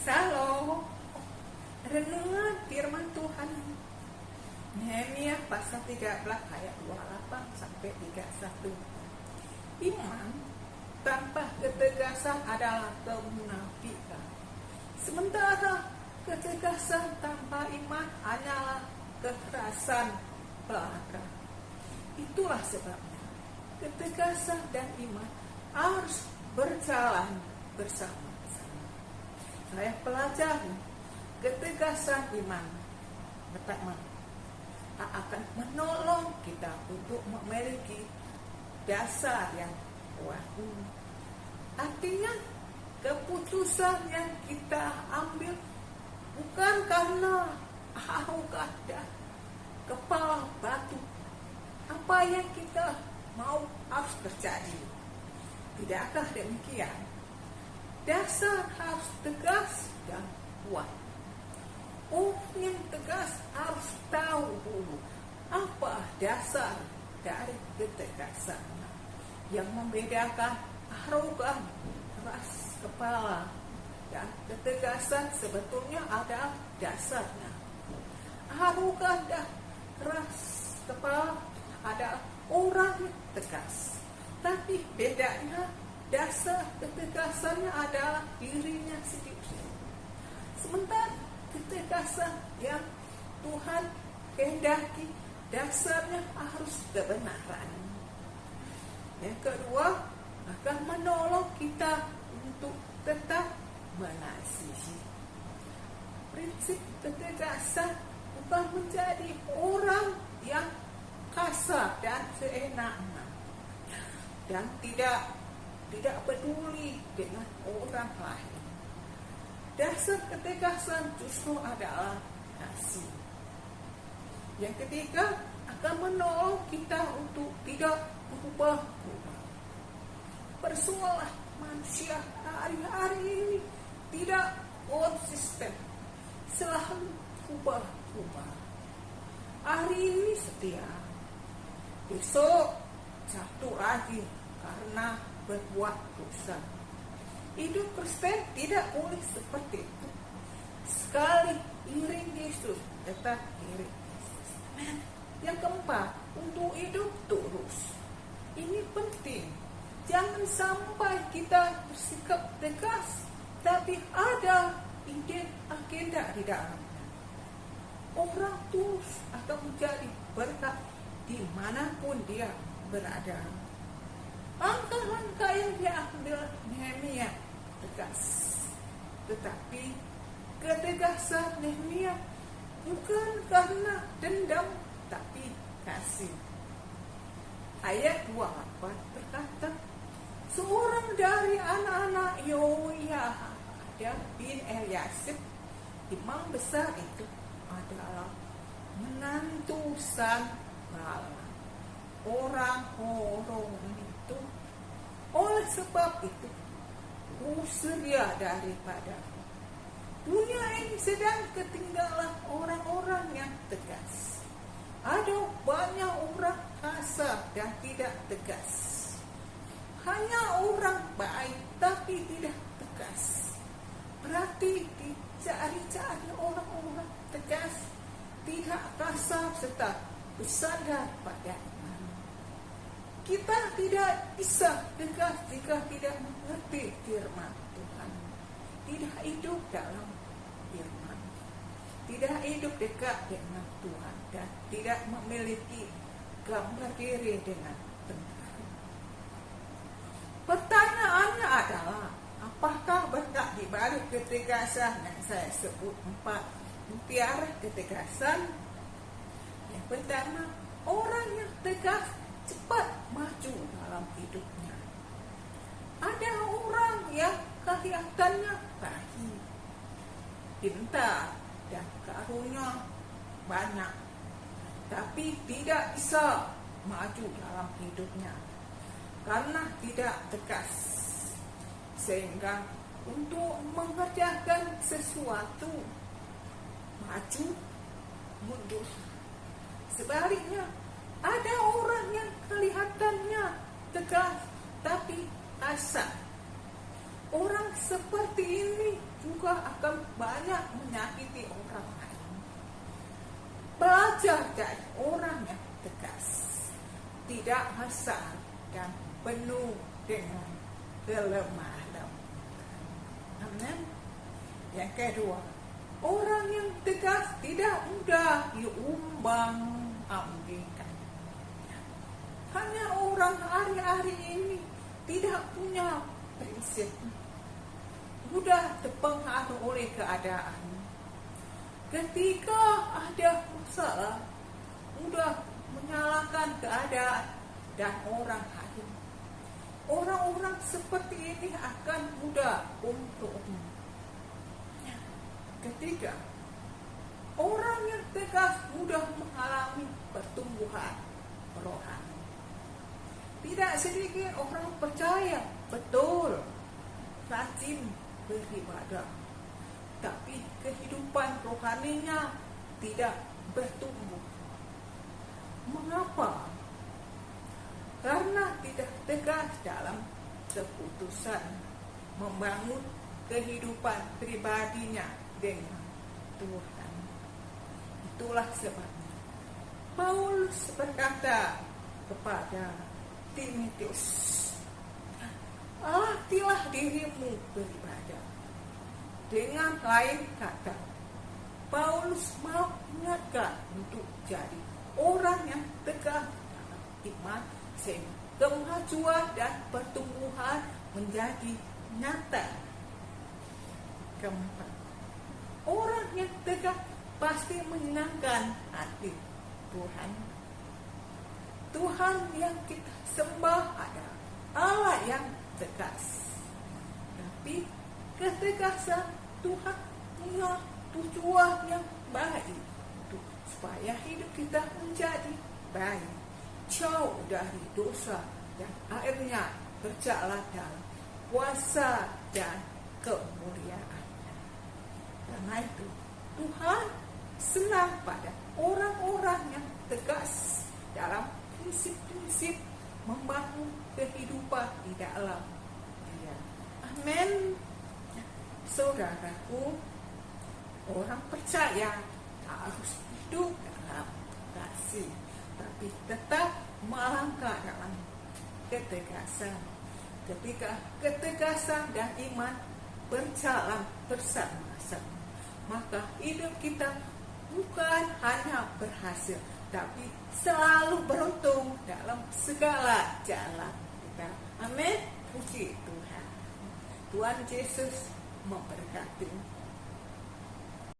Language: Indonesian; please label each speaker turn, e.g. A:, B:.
A: Halo, renungan firman Tuhan Nehemia pasal 13 ayat 28 sampai 31. Iman tanpa ketegasan adalah kemunafikan, sementara ketegasan tanpa iman hanyalah kekerasan belaka. Itulah sebabnya ketegasan dan iman harus berjalan bersama. Saya pelajari ketegasan iman pertama akan menolong kita untuk memiliki dasar yang kuat. Artinya keputusan yang kita ambil bukan karena arrogant dan kepala batu. Apa yang kita mau harus terjadi. Tidakkah demikian? Dasar harus tegas dan kuat. Yang tegas harus tahu dulu apa dasar dari ketegasan yang membedakan arogan, keras kepala, dan ketegasan sebetulnya ada dasarnya. Arogan dan keras kepala ada orang yang tegas, tapi bedanya dasar ketegasannya adalah dirinya sendiri. Sementara ketegasan yang Tuhan kehendaki dasarnya harus kebenaran. Yang kedua akan menolong kita untuk tetap mengasihi. Prinsip ketegasan bukan menjadi orang yang kasar dan seenaknya dan tidak peduli dengan orang lain. Dasar ketegasan justru adalah kasih. Yang ketiga akan menolong kita untuk tidak berubah-ubah. Persoalan manusia hari-hari ini tidak konsisten, selalu berubah-ubah. Hari ini setia, besok jatuh lagi karena berbuat dosa. Hidup Kristen tidak boleh seperti itu. Sekali iring Yesus, tetap iring Yesus. Yang keempat, untuk hidup terus. Ini penting. Jangan sampai kita bersikap tegas, tapi ada ide agenda di dalamnya. Orang terus akan menjadi berkat dimanapun dia berada. Langkah-langkah yang diambil Nehemia tegas, tetapi ketegasan Nehemia bukan karena dendam, tapi kasih. Ayat 28 berkata, seorang dari anak-anak Yoyada bin Eliasib, imam besar itu adalah menantu Sanballat, orang Horon itu. Oleh sebab itu, usir dia daripada dunia ini sedang ketinggalan orang-orang yang tegas. Ada banyak orang kasar dan tidak tegas. Hanya orang baik tapi tidak tegas. Berarti dicari-cari orang-orang tegas, tidak kasar serta bersandar pada iman. Kita tidak bisa tegas jika tidak mengerti firman Tuhan. Tidak hidup dalam firman. Tidak hidup dekat dengan Tuhan dan tidak memiliki gambar diri dengan benar. Pertanyaannya adalah, apakah berkat di balik ketegasan yang saya sebut 4 mutiara ketegasan? Yang pertama, orang yang tegas cepat maju dalam hidupnya. Ada orang yang kelihatannya baik, pintar, dan karunia banyak, tapi tidak bisa maju dalam hidupnya karena tidak tegas, sehingga untuk mengerjakan sesuatu maju mundur. Sebaliknya, ada orang yang kelihatannya tegas tapi kasar. Orang orang seperti ini juga akan banyak menyakiti orang lain. Belajar dari orang yang tegas, tidak kasar dan penuh dengan kelemah lembut. Amin. Yang kedua, orang yang tegas tidak mudah diumbang-ambingkan. Hanya orang hari-hari ini tidak punya prinsip, mudah terpengaruh oleh keadaan. Ketika ada masalah, mudah menyalahkan keadaan dan orang lain. Orang-orang seperti ini akan mudah untuk. Ketiga, orang yang tegas mudah mengalami pertumbuhan rohani. Tidak sedikit orang percaya betul rajin beribadah, tapi kehidupan rohaninya tidak bertumbuh. Mengapa? Karena tidak tegas dalam keputusan membangun kehidupan pribadinya dengan Tuhan. Itulah sebabnya Paulus berkata kepada Timotius, latihlah dirimu beribadah. Dengan lain kata, Paulus mau mengingatkan untuk jadi orang yang tegar dalam iman, sehingga kemajuan dan pertumbuhan menjadi nyata. Keempat, orang yang tegar pasti menyenangkan hati Tuhan. Tuhan yang kita sembah adalah Allah yang tegas. Tapi ketegasan Tuhan punya tujuan yang baik, supaya hidup kita menjadi baik, jauh dari dosa, dan akhirnya berjalan dalam kuasa dan kemuliaannya. Karena itu Tuhan senang pada orang-orang yang tegas dalam prinsip-prinsip membangun kehidupan di dalam Dia. Amin. Saudaraku, orang percaya harus hidup dalam kasih, tapi tetap melangkah dalam ketegasan. Ketika ketegasan dan iman berjalan bersama-sama, maka hidup kita bukan hanya berhasil, tapi selalu beruntung dalam segala jalan kita. Amin. Puji Tuhan. Tuhan Yesus memberkati.